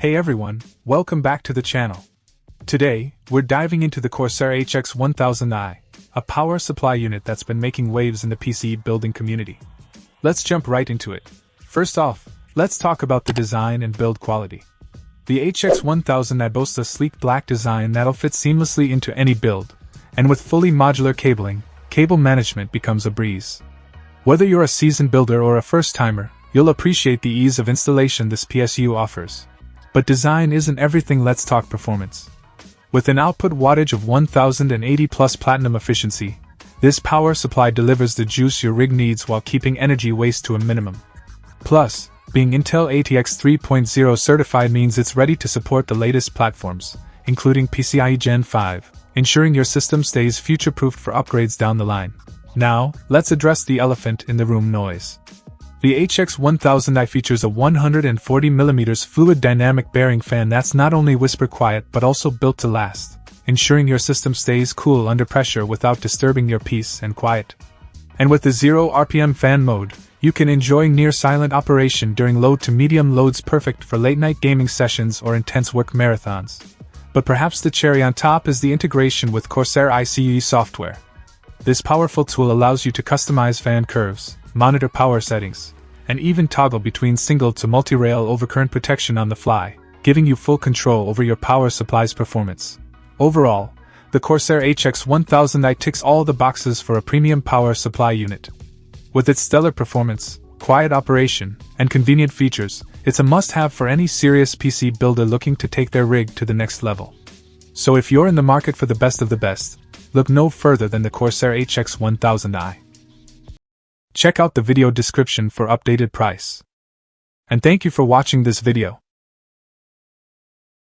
Hey everyone, welcome back to the channel. Today, we're diving into the Corsair HX1000i, a power supply unit that's been making waves in the PC building community. Let's jump right into it. First off, let's talk about the design and build quality. The HX1000i boasts a sleek black design that'll fit seamlessly into any build, and with fully modular cabling, cable management becomes a breeze. Whether you're a seasoned builder or a first-timer, you'll appreciate the ease of installation this PSU offers. But design isn't everything, let's talk performance. With an output wattage of 1080 plus platinum efficiency, this power supply delivers the juice your rig needs while keeping energy waste to a minimum. Plus, being Intel ATX 3.0 certified means it's ready to support the latest platforms, including PCIe Gen 5, ensuring your system stays future-proofed for upgrades down the line. Now, let's address the elephant in the room: noise. The HX1000i features a 140mm fluid dynamic bearing fan that's not only whisper quiet but also built to last, ensuring your system stays cool under pressure without disturbing your peace and quiet. And with the 0 RPM fan mode, you can enjoy near silent operation during low to medium loads, perfect for late night gaming sessions or intense work marathons. But perhaps the cherry on top is the integration with Corsair ICE software. This powerful tool allows you to customize fan curves, monitor power settings, and even toggle between single to multi-rail overcurrent protection on the fly, giving you full control over your power supply's performance. Overall, the Corsair HX1000i ticks all the boxes for a premium power supply unit. With its stellar performance, quiet operation, and convenient features, it's a must-have for any serious PC builder looking to take their rig to the next level. So if you're in the market for the best of the best, look no further than the Corsair HX1000i. Check out the video description for updated price. And thank you for watching this video.